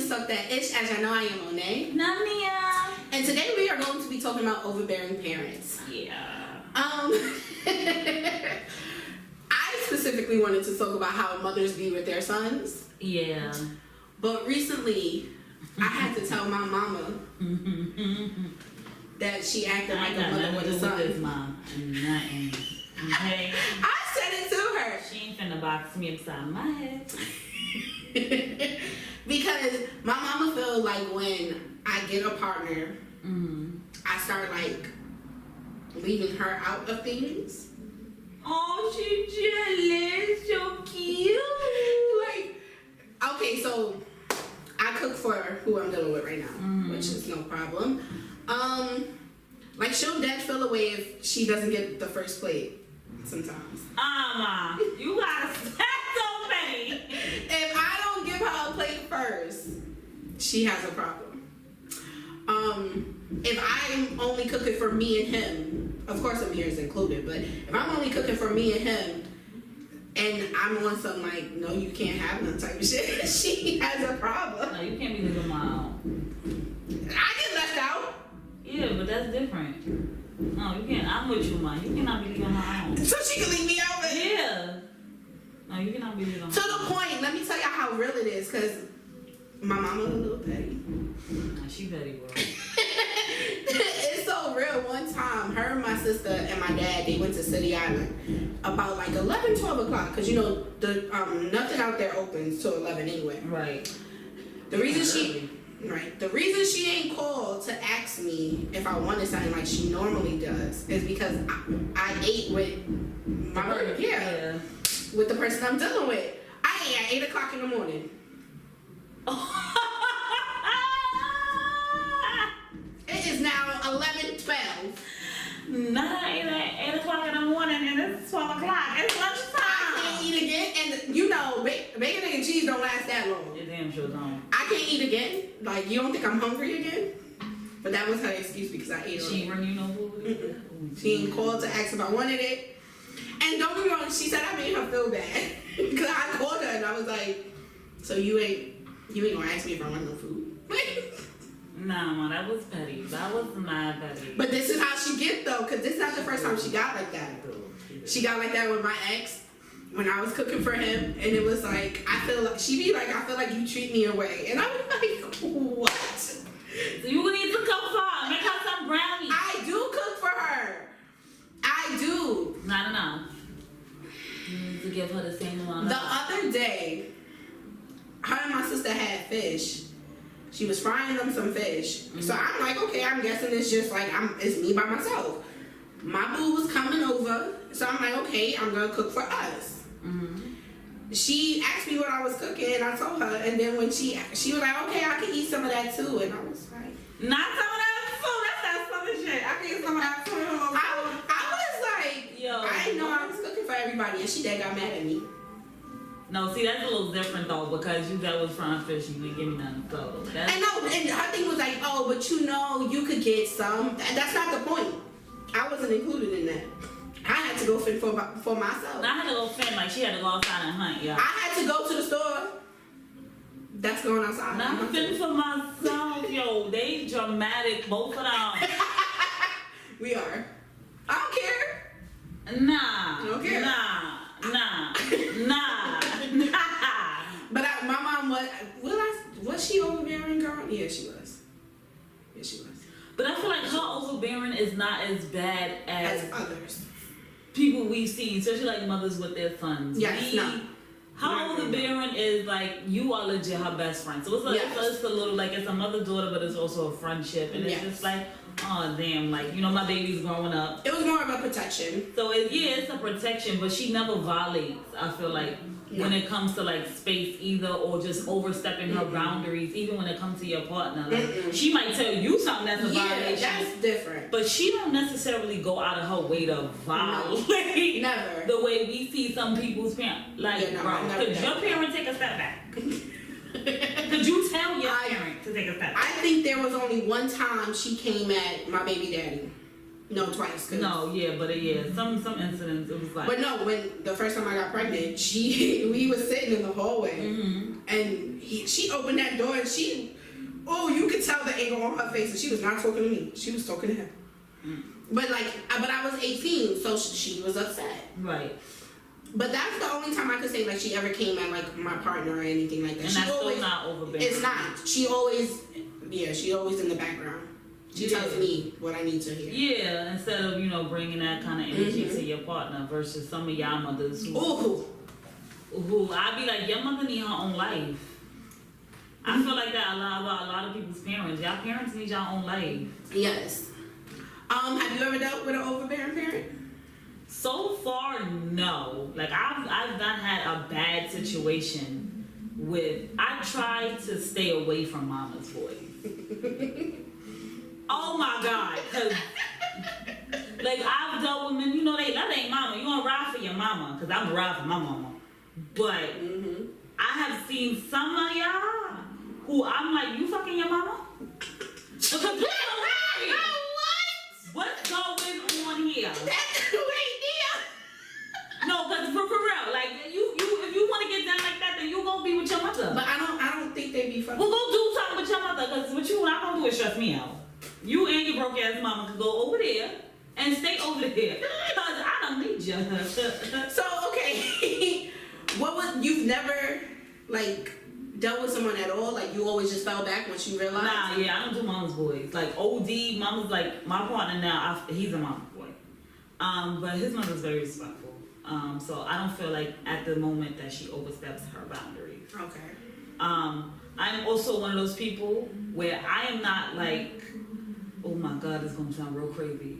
Suck That Ish. As I know, I am Monet. Namia. And today we are going to be talking about overbearing parents. Yeah. I specifically wanted to talk about how mothers be with their sons. Yeah. But recently, I had to tell my mama that she acted like a mother with a son. With mom. Nothing. Okay. I said it to her. She ain't finna box me upside my head. Because my mama feels like when I get a partner, I start like leaving her out of things. Oh, she jealous. So cute. Like, okay, so I cook for who I'm dealing with right now, which is no problem. Like she'll dead feel away if she doesn't get the first plate sometimes. You gotta stop so many. If I don't give her a plate first, she has a problem. If I'm only cooking for me and him, of course Amir is included, but if I'm only cooking for me and him, and I'm on some like, no, you can't have none type of shit, she has a problem. No, you can't be leaving mom out. I get left out. Yeah, but that's different. No, you can't. I'm with you, man. You cannot be leaving her out. So she can leave me out. Yeah. No, you cannot be leaving her To the point, let me tell y'all how real it is, because my mama a little petty. Nah, she petty, bro. It's so real. One time, her and my sister and my dad, they went to City Island about like 11, 12 o'clock, because you know, the nothing out there opens till 11 anyway. Right. The reason she ain't called to ask me if I wanted something like she normally does is because I ate with my brother. Yeah. With the person I'm dealing with. I ate at 8 o'clock in the morning. It is now 11:12. Not at 8 o'clock in the morning and it's 12 o'clock. It's lunchtime. I can't eat again, and you know, bacon, egg, and cheese don't last that long. You damn sure don't. I can't eat again. Like, you don't think I'm hungry again? But that was her excuse because I ate it. She ain't bring you no food? She ain't called to ask if I wanted it. And don't get me wrong, she said I made her feel bad. Because I called her and I was like, so you ain't gonna ask me if I want no food? Nah, man, that was petty. That was not petty. But this is how she get though, because this is not the first time she got like that. She got like that with my ex when I was cooking for him, and it was like, she be like, I feel like you treat me away. And I was like, what? So you need to cook for her. Make her some brownies. I do cook for her. I do. Not enough. You need to give her the same amount. The other day, her and my sister had fish. She was frying them some fish. So I'm like, okay, I'm guessing it's just like, it's me by myself. My boo was coming over. So I'm like, okay, I'm going to cook for us. She asked me what I was cooking, and I told her. And then when she was like, okay, I can eat some of that too. And I was like, not some of that food. That's that southern shit. I can eat some of that food. I was like, yo, I didn't know I was cooking for everybody. And she then got mad at me. No, see, that's a little different though, because you that was frying fish, you didn't give me nothing. So and her thing was like, oh, but you know, you could get some. That's not the point. I wasn't included in that. I had to go fend for myself. I had to go fend, like she had to go outside and hunt, yeah. I had to go to the store. That's going outside. Not fend for myself, yo. They dramatic, both of them. We are. I don't care. Nah. You don't care? Nah. But my mom was she overbearing, girl? Yeah, she was. But I feel like her overbearing is not as bad as others. People we've seen, especially like mothers with their sons. Yes, Her overbearing is like, you are legit her best friend. So it's like, it's a little like, it's a mother-daughter, but it's also a friendship. And it's just like, oh damn, like, you know, my baby's growing up. It was more of a protection. So it's a protection, but she never violates, I feel like, when it comes to like space either, or just overstepping her boundaries, even when it comes to your partner. Like, she might tell you something that's a violation. That's different. But she don't necessarily go out of her way to violate. Never. The way we see some people's parents. Like, bro, could your parent take a step back? Could you tell your parent to take a step back? I think there was only one time she came at my baby daddy. No, twice. No, some incidents it was like. But no, when the first time I got pregnant, we was sitting in the hallway, and she opened that door and you could tell the anger on her face, and she was not talking to me. She was talking to him. But I was 18, so she was upset. Right. But that's the only time I could say like she ever came at like my partner or anything like that. And she that's always, still not overbearing. It's not. She always in the background. She tells me what I need to hear. Yeah, instead of, bringing that kind of energy to your partner versus some of y'all mothers who I'd be like, your mother need her own life. I feel like that about a lot of people's parents. Y'all parents need your own life. Yes. Have you ever dealt with an overbearing parent? So far, no. Like I've not had a bad situation with. I try to stay away from mama's voice. Oh my God, 'cause like I've dealt with men, that ain't mama. You gonna ride for your mama, 'cause I'm ride for my mama. But I have seen some of y'all who I'm like, you fucking your mama? Because what's going on here? That's the idea. No, because for real, like if you want to get down like that, then you gonna be with your mother. But I don't think they be fucking. Well, go do something with your mother, because what you not gonna do is stress me out. You and your broke ass mama can go over there and stay over there, because I don't need you. So okay, you've never like dealt with someone at all? Like you always just fell back once you realized? Nah, yeah, I don't do mama's boys. Like OD, mama's like my partner now. He's a mama's boy, but his mother's very respectful. So I don't feel like at the moment that she oversteps her boundaries. Okay. I'm also one of those people where I am not like, oh my God, it's gonna sound real crazy.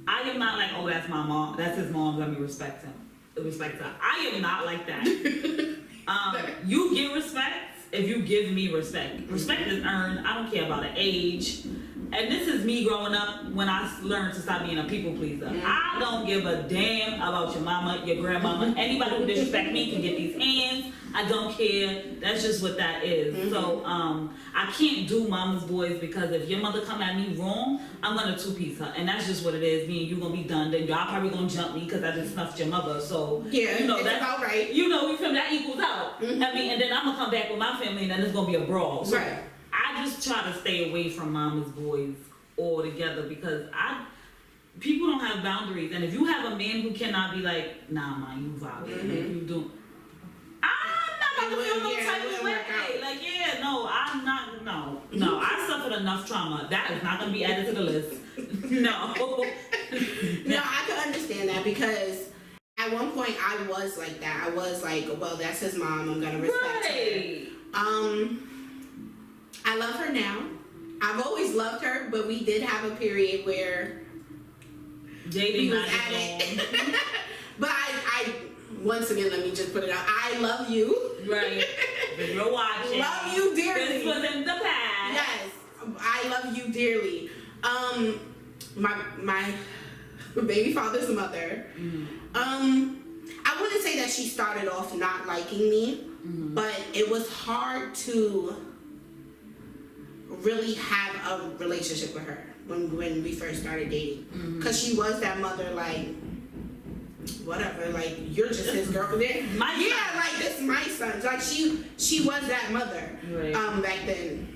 I am not like, oh, that's my mom, that's his mom, let me respect him. Respect her. I am not like that. You get respect if you give me respect. Respect is earned. I don't care about an age. And this is me growing up when I learned to stop being a people pleaser. I don't give a damn about your mama, your grandmama. Anybody who disrespect me can get these hands. I don't care. That's just what that is. So I can't do mama's boys, because if your mother come at me wrong, I'm gonna two-piece her, and that's just what it is. Me and you gonna be done. Then y'all probably gonna jump me because I just snuffed your mother. So yeah, that's about right. We feel that equals out. I mean, and then I'm gonna come back with my family, and then it's gonna be a brawl. So right. I just try to stay away from mama's boys altogether, because people don't have boundaries, and if you have a man who cannot be like, nah, man, you violate. If you do, I'm not about to feel no type of way. Like, yeah, no, I'm not. No, I suffered enough trauma. That is not gonna be added to the list. No. No, I can understand that, because at one point I was like that. I was like, well, that's his mom. I'm gonna respect her. I love her now. I've always loved her, but we did have a period where dating was at it. But I once again, let me just put it out. I love you. Right. If you're watching. Love you dearly. This was in the past. Yes. I love you dearly. My baby father's mother. I wouldn't say that she started off not liking me, but it was hard to really have a relationship with her when we first started dating, because she was that mother, like, whatever, like, you're just his girl. Like, this is my son. Like, she was that mother. Right. Back then.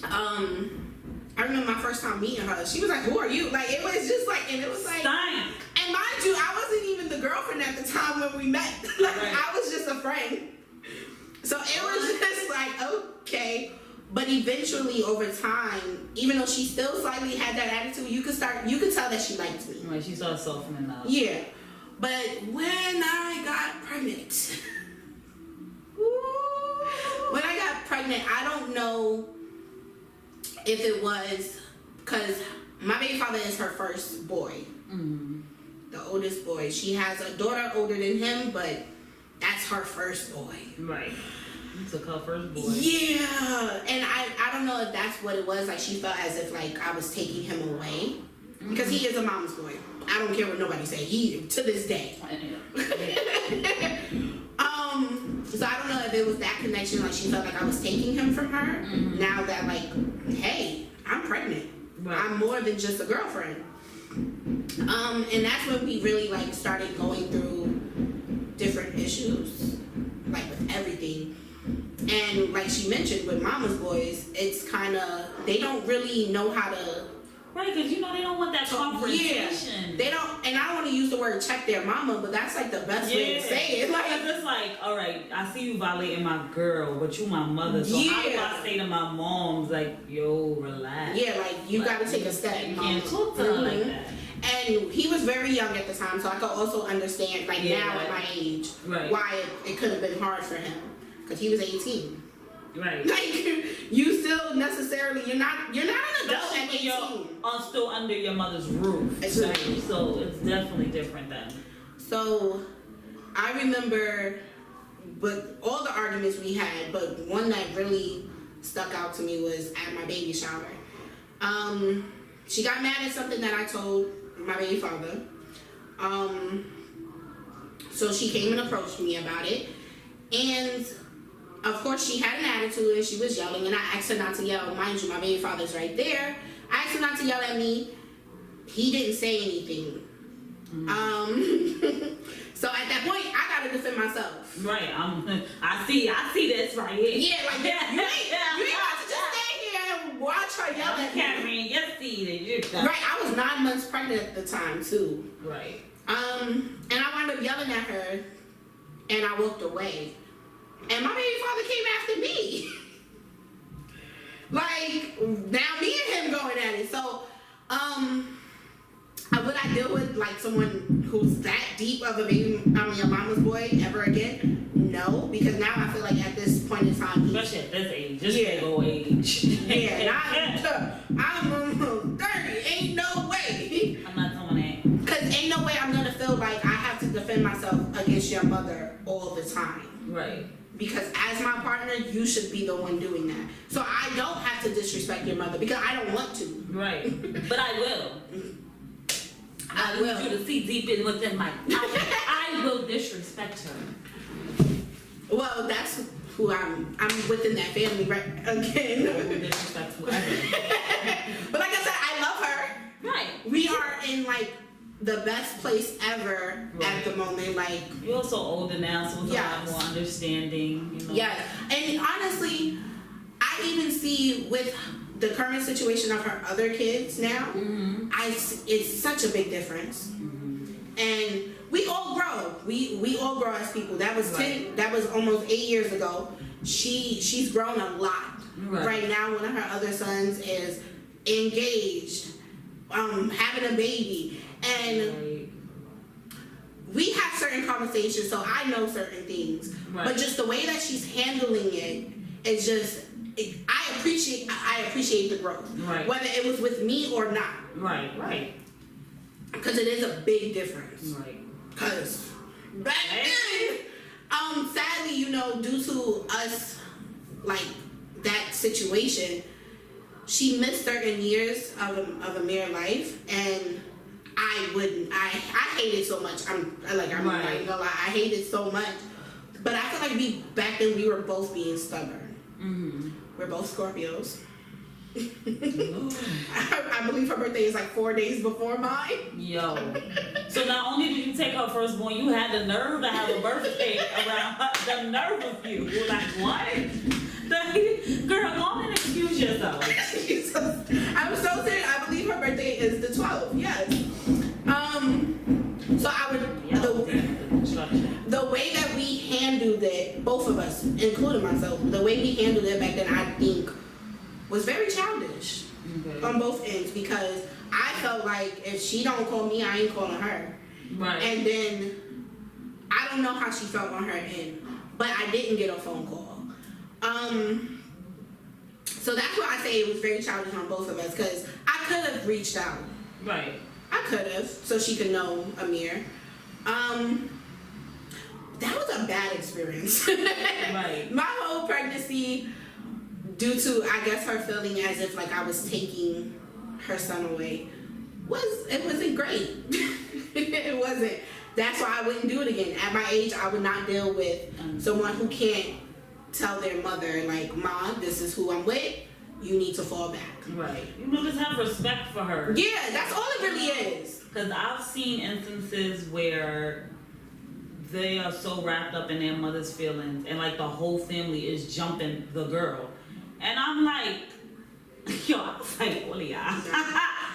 I remember my first time meeting her. She was like, who are you? Like, it was just like, and it was like, Stein. and mind you, I wasn't even the girlfriend at the time when we met. Like, right. I was just a friend. So it was just like, okay. But eventually, over time, even though she still slightly had that attitude, you could tell that she liked me. Right, she started softening up. Yeah. But when I got pregnant, I don't know if it was because my baby father is her first boy, the oldest boy. She has a daughter older than him, but that's her first boy. Right. You took her first boy. Yeah. And I don't know if that's what it was. Like, she felt as if, like, I was taking him away. Because he is a mama's boy. I don't care what nobody say. He, to this day. So I don't know if it was that connection. Like, she felt like I was taking him from her. Now that, like, hey, I'm pregnant. Right. I'm more than just a girlfriend. And that's when we really, like, started going through different issues. Like, with everything. And like she mentioned, with mama's boys, it's kind of, they don't really know how to. Right, because you know they don't want that confrontation. Yeah, they don't, and I don't want to use the word check their mama, but that's like the best way to say it. Like, it's like, all right, I see you violating my girl, but you my mother. So how do I say to my moms, like, yo, relax? Yeah, like you got to take a step. You can't talk to her like that. And he was very young at the time, so I could also understand, like now at my age, why it could have been hard for him, because he was 18. Right. Like you still necessarily you're not an adult at 18. You're still under your mother's roof. Exactly. So it's definitely different then. So I remember, but all the arguments we had, but one that really stuck out to me was at my baby shower. She got mad at something that I told my baby father. So she came and approached me about it, and of course, she had an attitude and she was yelling, and I asked her not to yell. Mind you, my baby father's right there. I asked her not to yell at me. He didn't say anything. So at that point, I gotta defend myself. Right. I see this right here. Yeah, like you ain't about to just stay here and watch her yell at me. Carrying your seed. Right. I was 9 months pregnant at the time too. Right. And I wound up yelling at her, and I walked away. And my baby father came after me. Like, now me and him going at it. So, would I deal with, like, someone who's that deep of a mama's boy ever again? No, because now I feel like at this point in time, especially at this age, this big old age. Yeah, and I'm almost 30. Ain't no way. I'm not doing that. Because ain't no way I'm going to feel like I have to defend myself against your mother all the time. Right. Because as my partner, you should be the one doing that. So I don't have to disrespect your mother because I don't want to. Right. But I will. I will. I want you to see deep in within my... I will disrespect her. Well, that's who I'm within that family, right? Again. I will disrespect whoever. But like I said, I love her. Right. We are in, like, the best place ever at the moment. Like, you're also older now, so it's a lot more understanding. You know? Yeah, and honestly, I even see with the current situation of her other kids now, it's such a big difference. And we all grow. We all grow as people. That was 10. That was almost 8 years ago. She's grown a lot. Right now, one of her other sons is engaged, having a baby. And we have certain conversations, so I know certain things. But just the way that she's handling it is just, I appreciate the growth. Whether it was with me or not. Right. Because it is a big difference. Because back then, sadly, you know, due to us, like, that situation, she missed certain years of a mere life, and I hate it so much. I'm not even gonna lie. I hate it so much. But I feel like back then we were both being stubborn. We're both Scorpios. I believe her birthday is like 4 days before mine. Yo. So not only did you take her firstborn, you had the nerve to have a birthday around her. The nerve of you. You're like, what? Girl, go on and excuse yourself. I'm so serious. I believe her birthday is the 12th. Yes. So I would the way that we handled it, both of us, including myself, the way we handled it back then, I think, was very childish on both ends, because I felt like if she don't call me, I ain't calling her. And then I don't know how she felt on her end, but I didn't get a phone call. So that's why I say it was very childish on both of us, because I could have reached out. I could have, so she could know Amir. That was a bad experience. My whole pregnancy, due to, I guess, her feeling as if like I was taking her son away, it wasn't great. It wasn't. That's why I wouldn't do it again. At my age, I would not deal with someone who can't tell their mother, like, Mom, this is who I'm with. You need to fall back. You know, just have respect for her. Yeah, that's all it really is. Because I've seen instances where they are so wrapped up in their mother's feelings, and like the whole family is jumping the girl, and I'm like, yo, I was like, what y'all?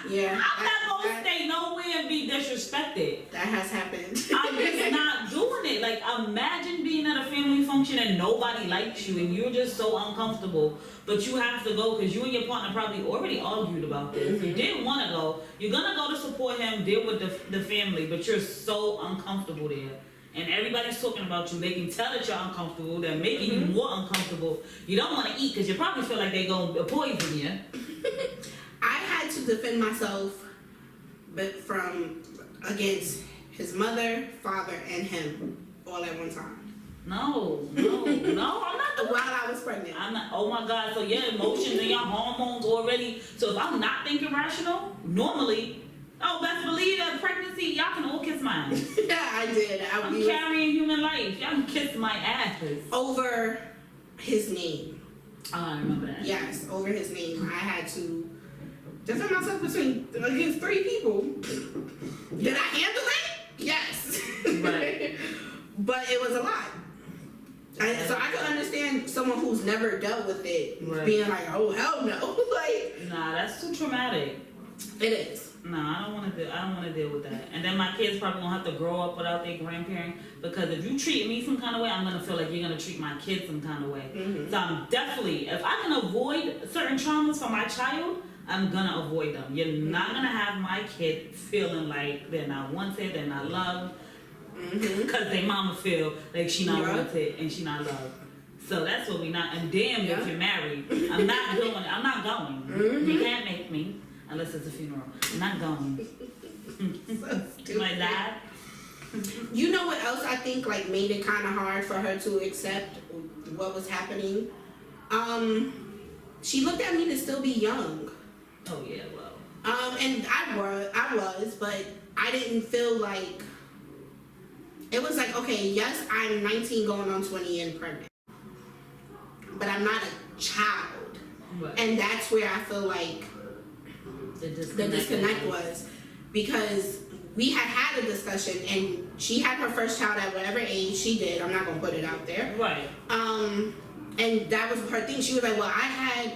Yeah. I'm not gonna stay nowhere and be disrespected. That has happened. I'm just not doing it. Like, imagine being at a family function and nobody likes you and you're just so uncomfortable, but you have to go because you and your partner probably already argued about this. You didn't want to go. You're gonna go to support him, deal with the family, but you're so uncomfortable there. And everybody's talking about you. They can tell that you're uncomfortable. They're making you more uncomfortable. You don't want to eat because you probably feel like they're going to poison you. I had to defend myself against his mother, father, and him all at one time. No, I'm not doing While I was pregnant. I'm not. Oh my God! So your emotions and your hormones already. So if I'm not thinking rational, normally, best believe that pregnancy, y'all can all kiss mine. Yeah, I did. I'm carrying human life. Y'all can kiss my ass. Over his name. Oh, I remember that. Yes, over his name. I had to defend myself against 3 people. Did I handle it? Yes. Right. But it was a lot. So I can understand someone who's never dealt with it being like, oh hell no. Like, nah, that's too traumatic. It is. Nah, I don't want to deal with that. And then my kids probably gonna have to grow up without their grandparent, because if you treat me some kind of way, I'm gonna feel like you're gonna treat my kids some kind of way. Mm-hmm. So I'm definitely, if I can avoid certain traumas for my child, I'm gonna avoid them. You're not gonna have my kid feeling like they're not wanted, they're not loved, because their mama feel like she not wanted and she not loved. So that's what we not. And damn, if you're married, I'm not doing it. I'm not going. Mm-hmm. You can't make me. Unless it's a funeral. I'm not going. My dad. You know what else I think like made it kind of hard for her to accept what was happening? She looked at me to still be young. Oh yeah, well. And I was, but I didn't feel like it was like, okay, yes, I'm 19 going on 20 and pregnant, but I'm not a child, and that's where I feel like the disconnect was, because we had a discussion and she had her first child at whatever age she did. I'm not gonna put it out there. Right. And that was her thing. She was like, well, I had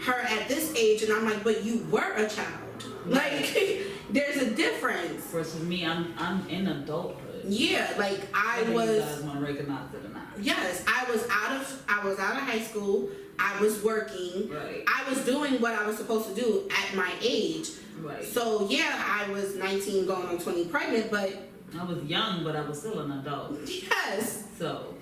her at this age, and I'm like, but you were a child. Right. Like, there's a difference. Versus me, I'm in adulthood. Yeah, like I was. You guys want to recognize it or not? Yes, I was out of high school. I was working. Right. I was doing what I was supposed to do at my age. Right. So yeah, I was 19 going on 20 pregnant, but I was young, but I was still an adult. Yes. So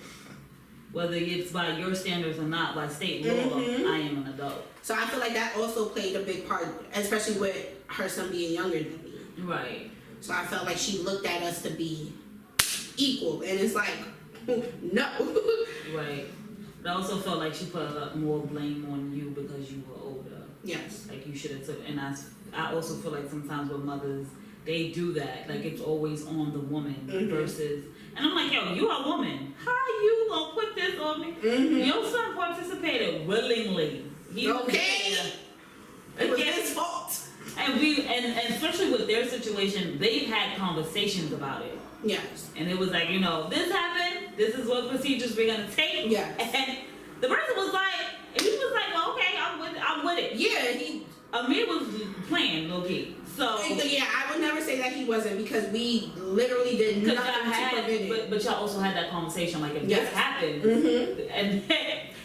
whether it's by your standards or not, by state law, I am an adult. So I feel like that also played a big part, especially with her son being younger than me. Right. So I felt like she looked at us to be equal, and it's like, no. Right. But I also felt like she put a lot more blame on you because you were older. Yes. Like you should have took. And I also feel like sometimes with mothers, they do that. Like it's always on the woman versus. And I'm like, yo, you a woman. How you gonna put this on me? Your son participated willingly. He was there. It was his fault. And and especially with their situation, they've had conversations about it. Yes. And it was like, this happened. This is what procedures we're gonna take. Yeah. And the person was like, and he was like, well, okay, I'm with it. Yeah. Amir was playing low key. So yeah, I would never say that he wasn't, because we literally did nothing to prevent it. But y'all also had that conversation, like if this happened, and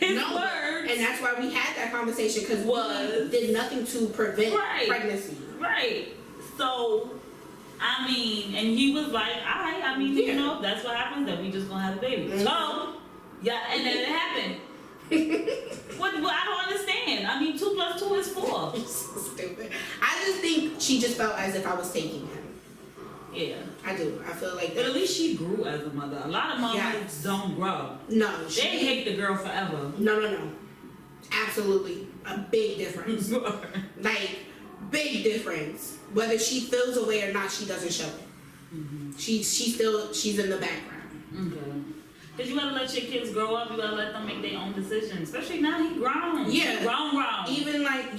his words, and that's why we had that conversation, because we did nothing to prevent pregnancy. Right. So, I mean, and he was like, all right, I mean, if that's what happens, then we just gonna have a baby. So, yeah, and then it happened. What I don't understand. I mean, 2 + 2 is 4. So stupid. I just think she just felt as if I was taking him. Yeah, I do. I feel like that. But at least she grew as a mother. A lot of mothers don't grow. No, they hate the girl forever. No. Absolutely, a big difference. Like, big difference. Whether she feels a way or not, she doesn't show it. She's in the background. Okay. Because you gotta let your kids grow up, you gotta let them make their own decisions. Especially now, he grown. Yeah. He grown. Even like,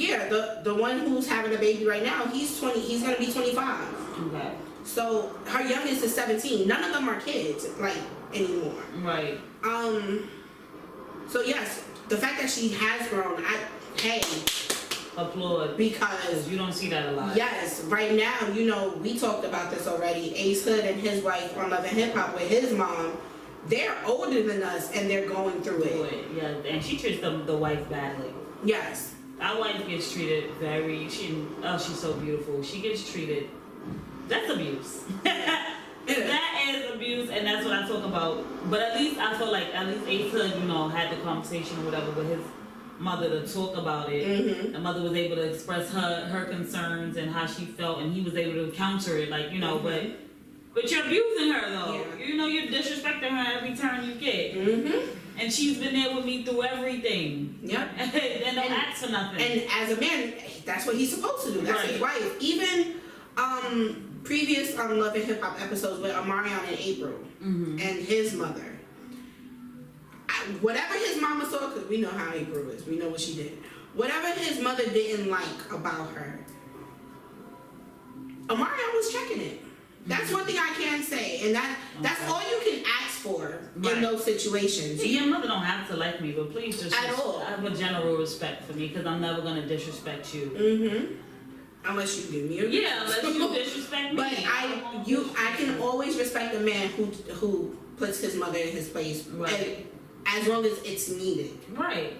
the one who's having a baby right now, he's 20, he's gonna be 25. Okay. So her youngest is 17. None of them are kids, like, anymore. Right. So yes, the fact that she has grown, applaud, because you don't see that a lot. Yes, right now, we talked about this already. Ace Hood and his wife on Love and Hip Hop with his mom, they're older than us and they're going through it. Yeah, and she treats the wife badly. Yes. Our wife gets treated she's so beautiful. She gets treated, that's abuse. That is abuse, and that's what I talk about. But at least I feel like Ace Hood, had the conversation or whatever with his mother to talk about it. Mm-hmm. The mother was able to express her concerns and how she felt, and he was able to counter it, mm-hmm. but you're abusing her though. Yeah. You're disrespecting her every turn you get. Mm-hmm. And she's been there with me through everything. Yep. And don't ask for nothing. And as a man, that's what he's supposed to do. That's his wife. Even previous Love and Hip Hop episodes with Omarion and April mm-hmm. and his mother. Whatever his mama saw, because we know how April is, we know what she did. Whatever his mother didn't like about her, Omarion was checking it. That's one thing I can say, and that's all you can ask for in those situations. See, your mother don't have to like me, but please just have a general respect for me, because I'm never gonna disrespect you. Mm-hmm. Unless you give me a unless you disrespect me. But I can always respect a man who puts his mother in his place, as long as it's needed. Right,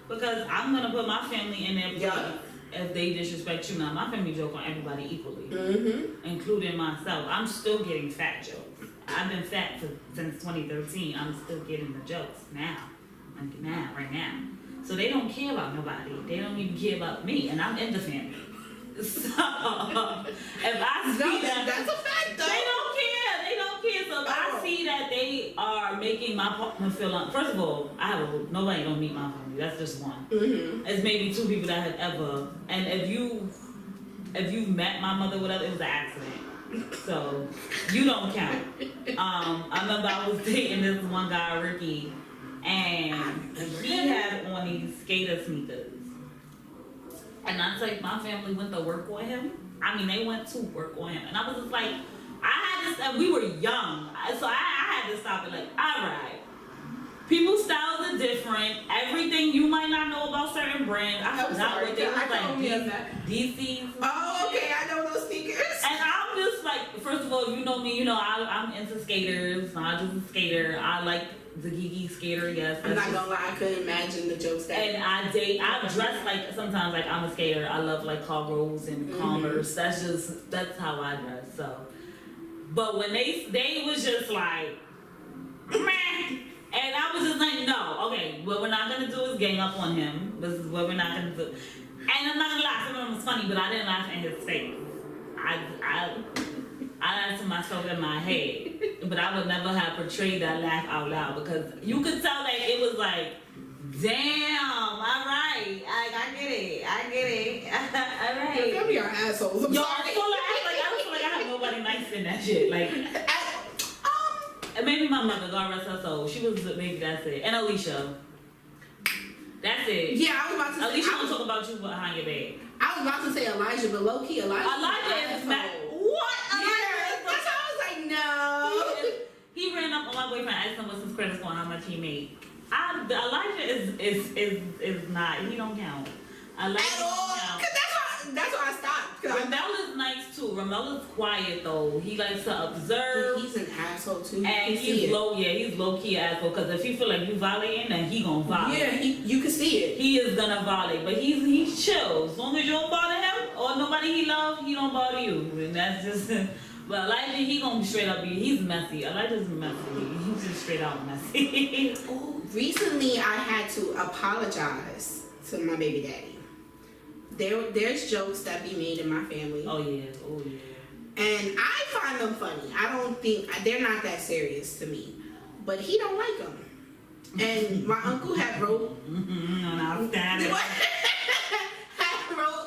because I'm gonna put my family in their place. Yeah. If they disrespect you. Now, my family joke on everybody equally, mm-hmm. including myself. I'm still getting fat jokes. I've been fat since 2013. I'm still getting the jokes now, right now. So they don't care about nobody. They don't even care about me, and I'm in the family. So if I see that's a fact, though. They don't care. So if I see that they are making my partner feel first of all, nobody don't meet my family. That's just one. Mm-hmm. It's maybe two people that have ever. And if you've met my mother, whatever, it was an accident. So you don't count. I remember I was dating this one guy, Ricky, and he had on these skater sneakers. And I think my family went to work on him. I mean, they went to work on him, and I was just like, we were young, so I had to stop it. Like, all right, people's styles are different. Everything you might not know about certain brands. I forgot what they look like. DC's. Oh, okay, I know those sneakers. And I'm just like, first of all, you know me. I'm into skaters. I'm just a skater. I like the geeky skater. Yes. I'm not gonna lie, I couldn't imagine the jokes that. And I dress like sometimes like I'm a skater. I love like Cargos and Converse. Mm-hmm. That's how I dress. So. But when they was just like, man, and I was just like, no, okay, what we're not gonna do is gang up on him. This is what we're not gonna do. And I'm not gonna lie, some of them was funny, but I didn't laugh in his face. I laughed to myself in my head, but I would never have portrayed that laugh out loud, because you could tell that it was like, damn, all right, I get it, all right. Your family are assholes. I'm sorry. I feel like I have nobody nice in that shit. Like, and maybe my mother, God rest her soul. She was maybe that's it. And Alicia. That's it. Yeah, I was about to say. Alicia don't talk about you behind your back. I was about to say Elijah, but low key Elijah is mad. What? Yeah, that's how I was like, no. He ran up on my boyfriend, asked him what's his credit score and how much he made. Elijah is not. He don't count. Elijah at all. Cause that's why I stopped. Ramel is nice too. Ramel is quiet though. He likes to observe. He's an asshole too. And he's low key asshole. Cause if he feel like you violating, then he gonna violate. Yeah, you can see it. He is gonna violate, but he's chill. As long as you don't bother him or nobody he love, he don't bother you. And that's just. But Elijah, he gonna be straight up. He's messy. Elijah's messy. He's just straight out messy. Ooh, recently I had to apologize to my baby daddy. There's jokes that be made in my family. Oh yeah. And I find them funny. I don't think they're not that serious to me, but he don't like them. And my uncle had wrote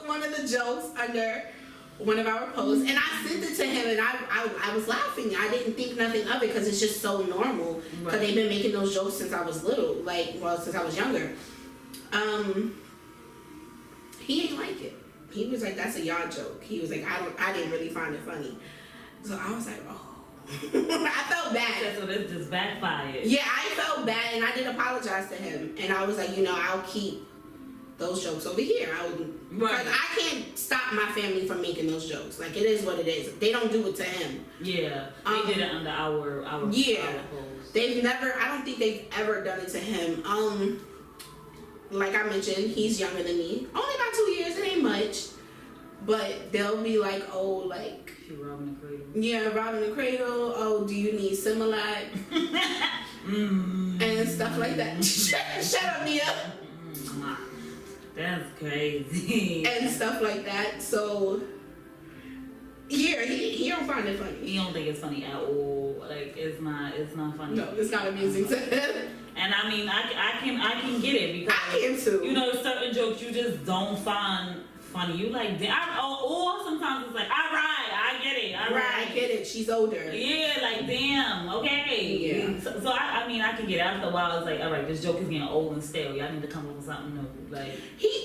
one of the jokes under one of our posts, and I sent it to him, and I was laughing. I didn't think nothing of it because it's just so normal. Because they've been making those jokes since I was little, since I was younger. He didn't like it. He was like, "That's a y'all joke." He was like, "I didn't really find it funny." So I was like, oh. I felt bad. So this just backfired. Yeah, I felt bad, and I did apologize to him. And I was like, I'll keep those jokes over here. Because I can't stop my family from making those jokes. Like, it is what it is. They don't do it to him. Yeah, they did it under our yeah. Our post. I don't think they've ever done it to him. Like I mentioned, he's younger than me. Only about 2 years, it ain't much. But they'll be like, oh, like... She robbing the cradle. Yeah, robbing the cradle. Oh, do you need Similac? And stuff like that. Shut up, Nia. That's crazy. And stuff like that. So, yeah, he don't find it funny. He don't think it's funny at all. Like, it's not funny. No, it's not amusing to him. And I mean, I can get it because I can too. Certain jokes you just don't find funny. You like, or sometimes it's like, all right, I get it. All right, I get it. She's older. Yeah, like damn, okay. Yeah. So I mean, I can get it. After a while, it's like, all right, this joke is getting old and stale. Y'all need to come up with something new. Like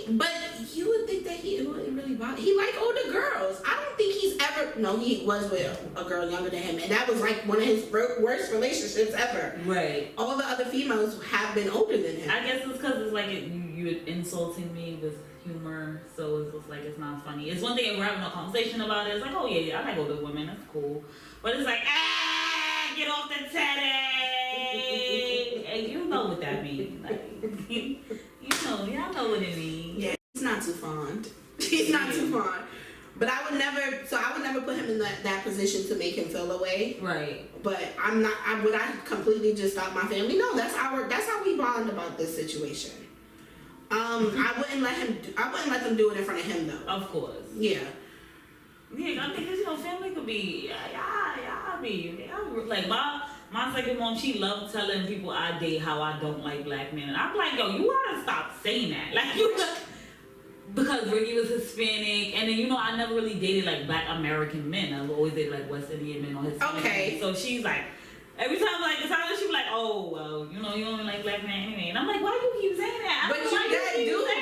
but you would think that he wouldn't really bother. He like older girls. I don't think he's ever. No, he was with a girl younger than him, and that was like one of his worst relationships ever. Right. All the other females have been older than him. I guess it's because it's like you're insulting me with humor, so it's just like it's not funny. It's one thing if we're having a conversation about it. It's like, oh yeah, I like older women. That's cool. But it's like, get off the teddy. And you know what that means. Like, y'all know what it means. Yeah, he's not too fond. He's not too fond. But I would never put him in that position to make him feel away. Right. But would I completely just stop my family? No, that's how we bond about this situation. I wouldn't let them do it in front of him though. Of course. Yeah. Yeah, I think family could be like my second mom. She loved telling people I date how I don't like black men, and I'm like, yo, you gotta stop saying that. Like because Ricky was Hispanic, and then I never really dated like black American men. I've always dated like West Indian men or Hispanic. Okay. So she's like. Every time, like, she was like, oh, well, you don't like black men anyway. And I'm like, why do you keep saying that? But you dead do, though. Like,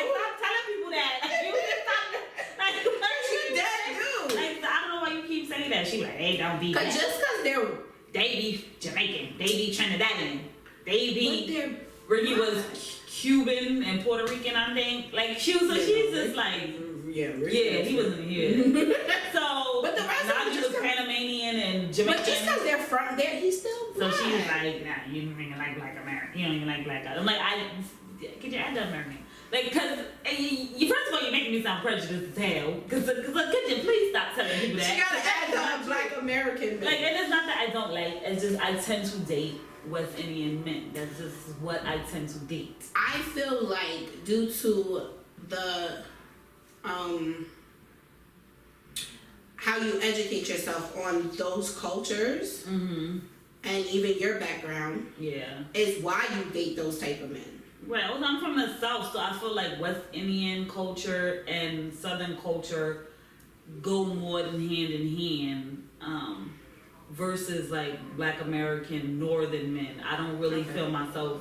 stop telling people that. Like, you just stop. Like, you dead do. Like, I don't know why you keep saying that. She like, hey, don't be that. Just because they be Jamaican. They be Trinidadian. They be... Ricky was Cuban and Puerto Rican, I think. Like, she's just like... Yeah, he wasn't here. So, but the rest now he was Panamanian and Jamaican. But just because they're from there, he's still black. So she was like, nah, you don't even like black American. You don't even like black guys. I'm like, could you add that American? Like, because, first of all, you're making me sound prejudiced as hell. Because could you please stop telling people that? She got to add the black American. Like, and it's not that I don't like, it's just I tend to date West Indian men. That's just what I tend to date. I feel like due to the... how you educate yourself on those cultures and even your background is why you date those type of men. Well, I'm from the South, so I feel like West Indian culture and Southern culture go more than hand in hand versus like Black American Northern men. I don't really feel myself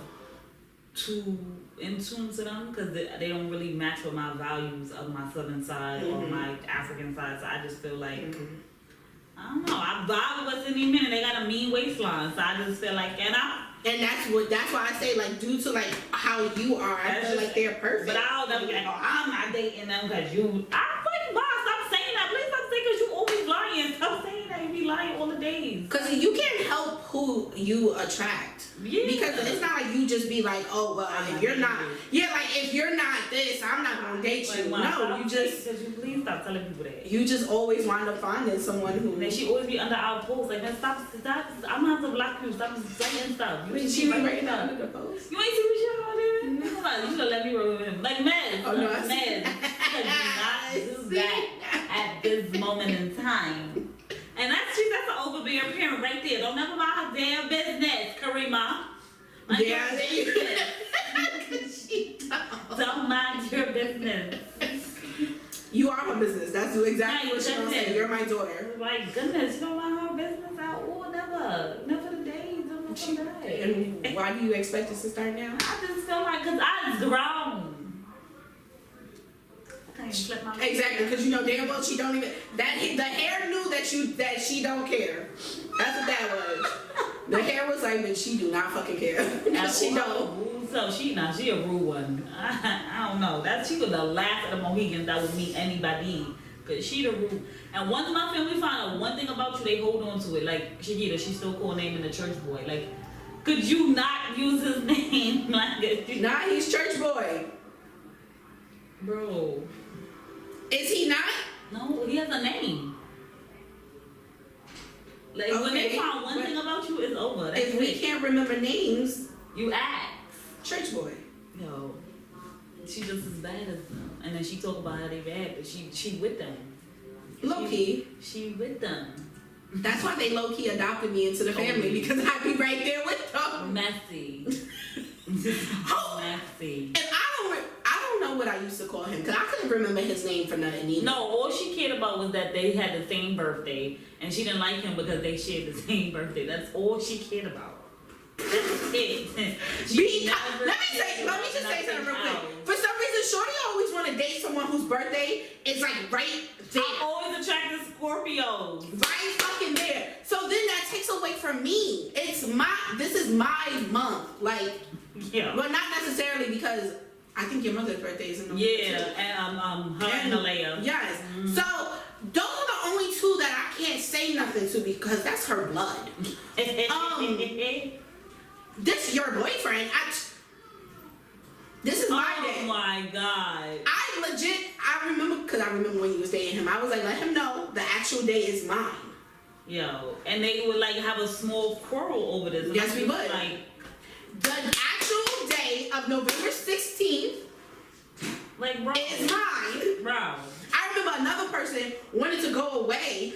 too in tune to them because they don't really match with my values of my Southern side or my African side. So I just feel like I don't know. I vibe with West Indian men and they got a mean waistline. So I just feel like and that's why I say like due to like how you are, I feel like they're perfect. But I'll never be like, oh, I'm not dating them because you. I'm like, boss, stop saying that. Please stop saying because you always lying. Stop saying that. You be lying all the days. Because you can't help who you attract. Yeah. Because it's not like you just be like, oh, well, if you're not, like if you're not this, I'm not gonna date you. No, you just. Because you please stop telling people that. You just always wind up finding someone who. And she always be under our post like, man, stop. I'm gonna have to block you. Stop saying stuff. You ain't see me right now under the post. You ain't see me shit on there. No, you should let me roll with him. Like Mez. Oh no, Mez. Because do not do that at this moment in time. And that's an overbearing parent right there. Don't never mind her damn business, Karima. Yeah, she don't mind your business. You are my business. That's exactly what she's gonna say. You're my daughter. Like goodness, you don't mind her business at all. Never the days. And why do you expect us to start now? I just feel like, cause I was grown. I and flip my Exactly, because you know damn well she don't even. The hair knew that she don't care. That's what that was. The hair was like, but she do not fucking care. She don't. So she a rude one. I don't know. She was the last of the Mohicans that would meet anybody. Cause she the rude. And once my family find out one thing about you, they hold on to it. Like Shakita, she still call name in the church boy. Like, could you not use his name? Nah, he's church boy. Bro. Is he not? No, he has a name. Like okay, when they find one thing about you, it's over. That's if we can't remember names, you act. Church boy. Yo, she just as bad as them. And then she talk about how they bad, but she with them. Low key. She with them. That's why they low key adopted me into the family because I'd be right there with them. Messy. Messy. And I don't know what I used to call him because I couldn't remember his name for nothing either. No, all she cared about was that they had the same birthday, and she didn't like him because they shared the same birthday. That's all she cared about. That's it. Let me just say something real quick. For some reason, Shorty always want to date someone whose birthday is like right there. I'm always attracted to Scorpios. Right fucking there. So then that takes away from me. This is my month. Like, yeah. Well, not necessarily because I think your mother's birthday is in November. Yeah, and her and Alea. Yes. Mm-hmm. So those are the only two that I can't say nothing to because that's her blood. This is your boyfriend. This is my day. Oh my God. I remember, because I remember when you was dating him, I was like, let him know the actual day is mine. Yo, and they would like have a small quarrel over this. Yes, we would. Like, the actual day of November 16th like, bro, is mine. Bro. I remember another person wanted to go away,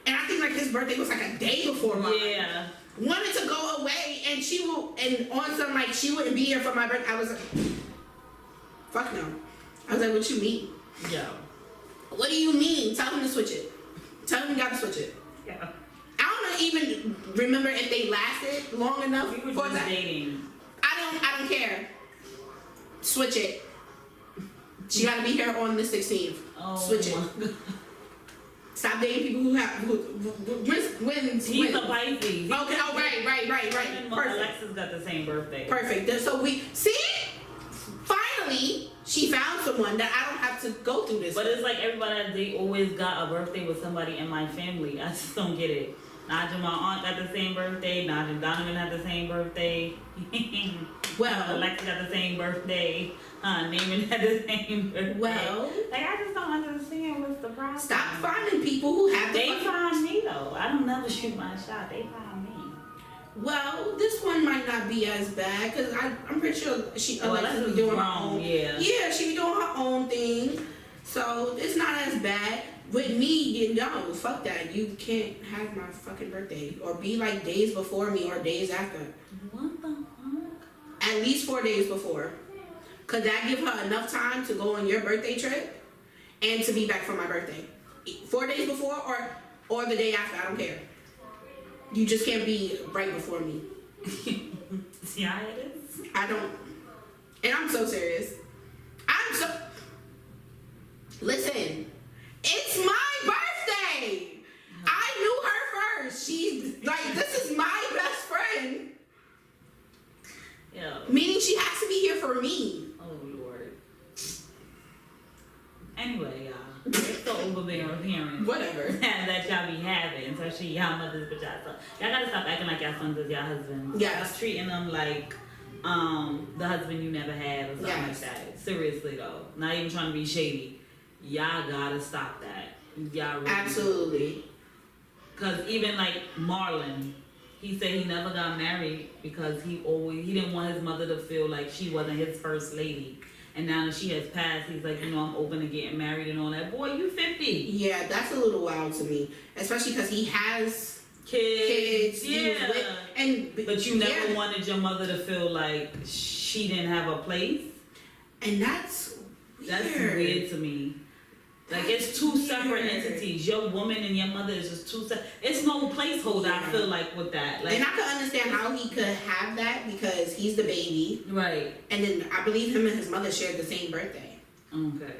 and I think like his birthday was like a day before mine. Yeah. Wanted to go away, and she wouldn't be here for my birthday. I was like, fuck no. I was like, what you mean? Yo. What do you mean? Tell him to switch it. Tell him you gotta switch it. Yeah. I don't even remember if they lasted long enough we were for just that. dating. I don't care. Switch it. She gotta be here on the 16th. Oh, switch it. Stop dating people who have when he's a Pisces. Okay, oh right. Perfect. Alexis got the same birthday. Perfect. So we see. Finally, she found someone that I don't have to go through this. But it's like everybody they always got a birthday with somebody in my family. I just don't get it. Naja, my aunt got the same birthday. Naja Donovan had the same birthday. Well, Alexis got the same birthday. Naaman had the same birthday. Well, like I just don't understand what's the problem. Stop finding people who have. They find me though. I don't never shoot my shot. They find me. Well, this one might not be as bad because I'm pretty sure Alexis be doing her own. Yeah, she be doing her own thing, so it's not as bad. With me, fuck that. You can't have my fucking birthday or be like days before me or days after. What the fuck? At least 4 days before. Could that give her enough time to go on your birthday trip and to be back for my birthday? 4 days before or the day after, I don't care. You just can't be right before me. See how it is? I don't. And I'm so serious. Listen, it's my birthday. I knew her first. She's like, this is my best friend. Yeah. Meaning she has to be here for me. Oh, Lord. Anyway, y'all. It's the overbearing parents. Whatever. that y'all be having, especially y'all mothers, but y'all sons. Y'all gotta stop acting like y'all sons is y'all husbands. Yes. Stop treating them like the husband you never had or something like that. Seriously though. Not even trying to be shady. Y'all gotta stop that. Y'all really Absolutely. Cause even like Marlon, he said he never got married because he didn't want his mother to feel like she wasn't his first lady. And now that she has passed, he's like, I'm open to getting married and all that. Boy, you 50. Yeah, that's a little wild to me. Especially because he has kids. Yeah. But you never wanted your mother to feel like she didn't have a place. And that's weird. That's weird to me. Like, it's two separate entities. Your woman and your mother is just two separate. It's no placeholder, I feel like, with that. Like, and I can understand how he could have that because he's the baby. Right. And then I believe him and his mother shared the same birthday. Okay.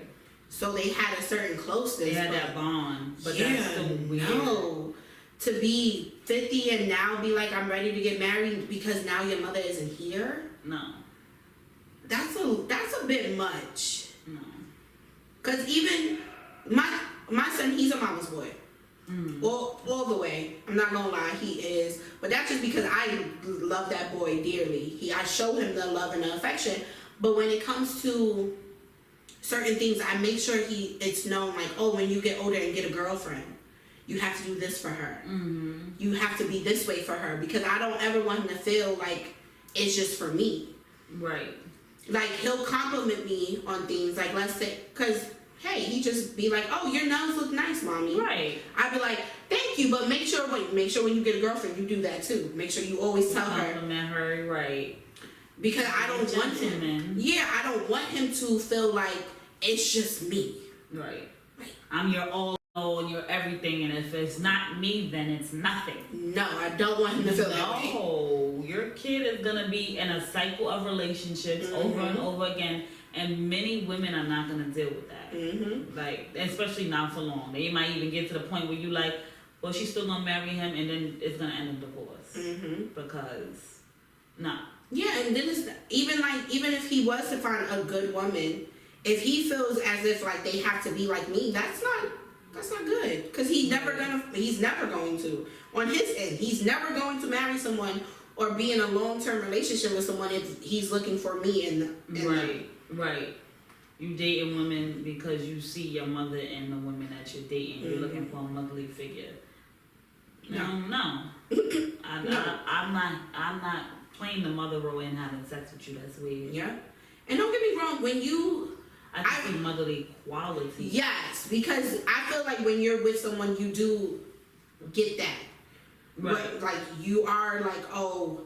so they had a certain closeness. They had that bond, but yeah, that's so weird. No. To be 50 and now be like, I'm ready to get married because now your mother isn't here? No. That's a bit much. No. Because even my son, he's a mama's boy. All the way. I'm not gonna lie, he is. But that's just because I love that boy dearly. I show him the love and the affection. But when it comes to certain things, I make sure it's known, like, oh, when you get older and get a girlfriend, you have to do this for her. You have to be this way for her, because I don't ever want him to feel like it's just for me. Right. Like, he'll compliment me on things, like, let's say, because, hey, he just be like, oh, your nails look nice, mommy. Right. I'd be like, thank you, but make sure when you get a girlfriend, you do that too. Make sure you always tell her. Compliment her, right. Because I don't want him. Yeah, I don't want him to feel like it's just me. Right. I'm your all and your everything, and if it's not me, then it's nothing. No, I don't want him to feel that way. No, your kid is gonna be in a cycle of relationships over and over again, and many women are not gonna deal with that. Like, especially not for long. They might even get to the point where you like, well, she's still gonna marry him, and then it's gonna end in divorce because no. Yeah, and then it's even if he was to find a good woman, if he feels as if like they have to be like me, that's not good, because he's never going to on his end. He's never going to marry someone or be in a long-term relationship with someone if he's looking for me in right. You dating women because you see your mother in the women that you're dating. You're looking for a motherly figure. No. I'm not playing the mother role and having sex with you. That's weird. Yeah. And don't get me wrong, I can see motherly quality. Yes, because I feel like when you're with someone, you do get that. Right. But, like, you are like, oh,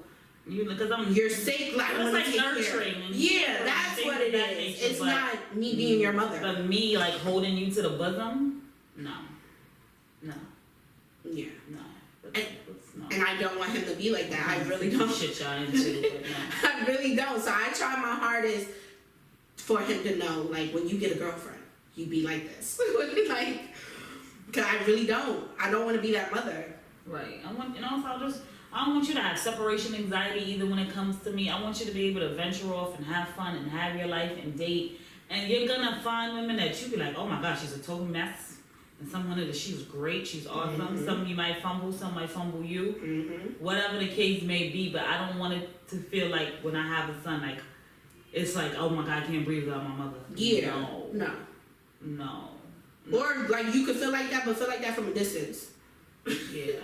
you're sick. Like, it's like nurturing. Yeah, that's what it is. It's not me being your mother. But me, like, holding you to the bosom? No. Yeah. No. And I don't want him to be like that. I really don't. Shit y'all into, but no. I really don't. So I try my hardest for him to know, like, when you get a girlfriend, you be like this. Like, because I really don't. I don't want to be that mother. Right. I don't want you to have separation anxiety either when it comes to me. I want you to be able to venture off and have fun and have your life and date. And you're going to find women that you be like, oh my gosh, she's a total mess. And some women that she's great, she's awesome. Some you might fumble, some might fumble you. Whatever the case may be, but I don't want it to feel like when I have a son, like, it's like, oh my God, I can't breathe without my mother. Yeah. No. Or, like, you could feel like that, but feel like that from a distance. Yeah.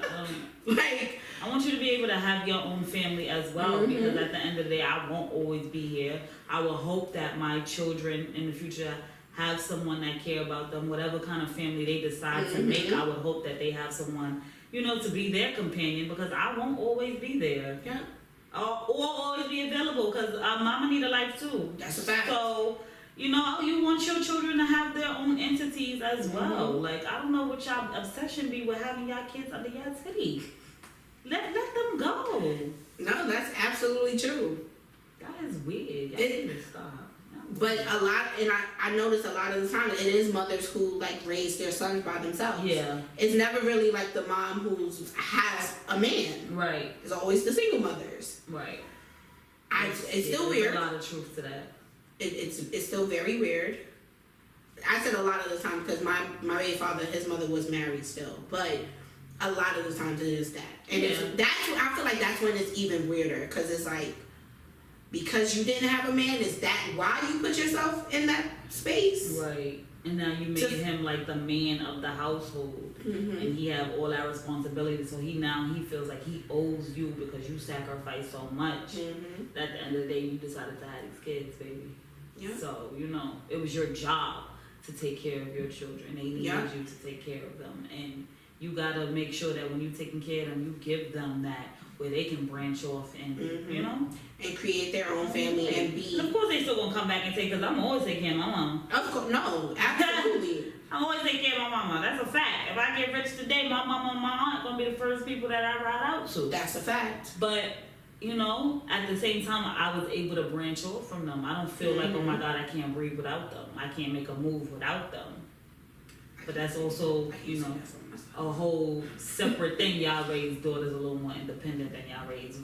Like, I want you to be able to have your own family as well, because at the end of the day, I won't always be here. I will hope that my children in the future have someone that care about them, whatever kind of family they decide to make. I would hope that they have someone, to be their companion, because I won't always be there. Yeah. Or always be available, because mama need a life too. That's a fact. So, you want your children to have their own entities as well. Like, I don't know what y'all obsession be with having y'all kids under your titty. Let them go. No, that's absolutely true. That is weird. Y'all need to stop. But a lot, and I notice a lot of the time, it is mothers who, like, raise their sons by themselves. Yeah. It's never really, like, the mom who has a man. Right. It's always the single mothers. Right. It's still weird. There's a lot of truth to that. It's still very weird. I said a lot of the time because my baby father, his mother was married still. But a lot of the times it is that. And I feel like that's when it's even weirder, because it's like, because you didn't have a man, is that why you put yourself in that space? Right. And now you made him like the man of the household, and he have all that responsibility. So he feels like he owes you because you sacrificed so much. That at the end of the day, you decided to have these kids, baby. Yeah. So it was your job to take care of your children. They needed you to take care of them, and you gotta make sure that when you're taking care of them, you give them that where they can branch off and and create their own family and be. And of course, they still gonna come back and say, because I'm always taking care of my mom. Of course, no, absolutely. I'm always taking care of my mama. That's a fact. If I get rich today, my mama and my aunt gonna be the first people that I ride out to. That's a fact. But you know, at the same time, I was able to branch off from them. I don't feel like, oh my God, I can't breathe without them. I can't make a move without them. But that's also, you know, a whole separate thing. Y'all raise daughters a little more independent than y'all raise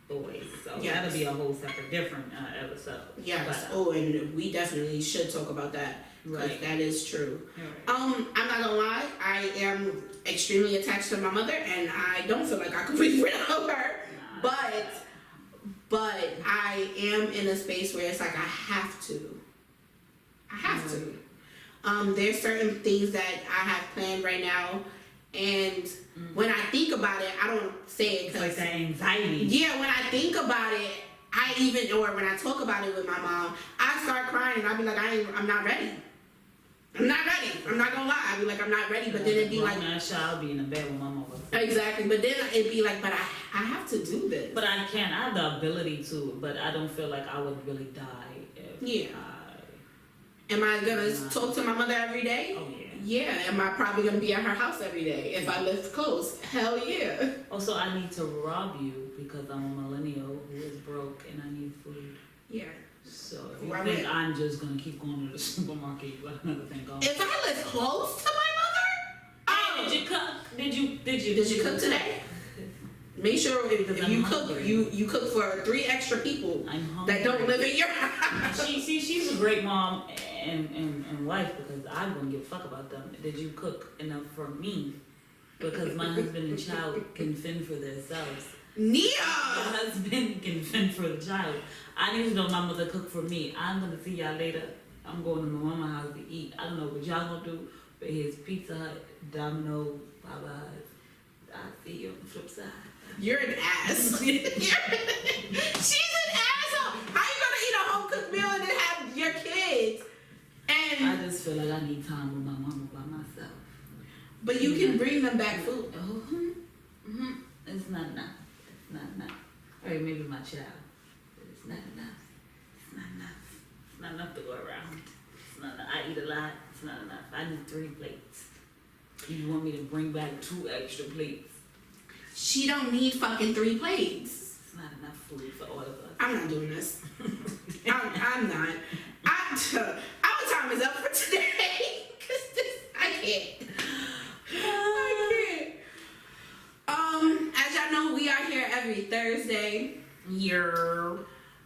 boys. So that'll be a whole separate, different episode. Yes. But, and we definitely should talk about that. Right. That is true. Right. I'm not gonna lie. I am extremely attached to my mother, and I don't feel like I could be rid of her. But I am in a space where it's like I have to. There's certain things that I have planned right now, and when I think about it, I don't say it because like that anxiety. Yeah, when I think about it, or when I talk about it with my mom, I start crying and I'll be like, I'm not ready. I'm not ready. I'm not gonna lie. I'd be like, I'm not ready, but then it'd be like, I'll be in the bed with my mama. Exactly, but then it'd be like, but I have to do this. But I can. I have the ability to, but I don't feel like I would really die if Am I gonna talk to my mother every day? Oh yeah. Yeah. Am I probably gonna be at her house every day if I live close? Hell yeah. Also, I need to rob you because I'm a millennial who is broke and I need food. Yeah. So if you think I'm just gonna keep going to the supermarket, you got another thing going. If I live close to my mother, did you cook? Did you cook today? Make sure if you cook, you cook for 3 extra people that don't live in your house. She's a great mom and wife because I wouldn't give a fuck about them. Did you cook enough for me? Because my husband and child can fend for themselves. Nia! My husband can fend for the child. I need to know my mother cook for me. I'm gonna see y'all later. I'm going to my mama's house to eat. I don't know what y'all gonna do, but here's Pizza Hut, Domino's, Popeyes. I'll see you on the flip side. You're an ass. She's an asshole. How you gonna eat a home cooked meal and then have your kids? And I just feel like I need time with my mama by myself. But you can bring them back food. It's not enough. It's not enough. Or maybe my child. But it's not enough. It's not enough. It's not enough to go around. It's not enough. I eat a lot. It's not enough. I need 3 plates. You want me to bring back 2 extra plates? She don't need fucking 3 plates. It's not enough food for all of us. I'm not doing this. I'm not. Our time is up for today. I can't. As y'all know, we are here every Thursday.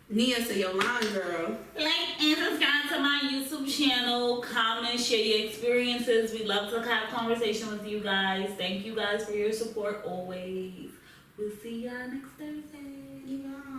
Nia, say your line, girl. Like and subscribe to my YouTube channel. Comment, share your experiences. We love to have conversation with you guys. Thank you guys for your support always. We'll see y'all next Thursday. Yeah.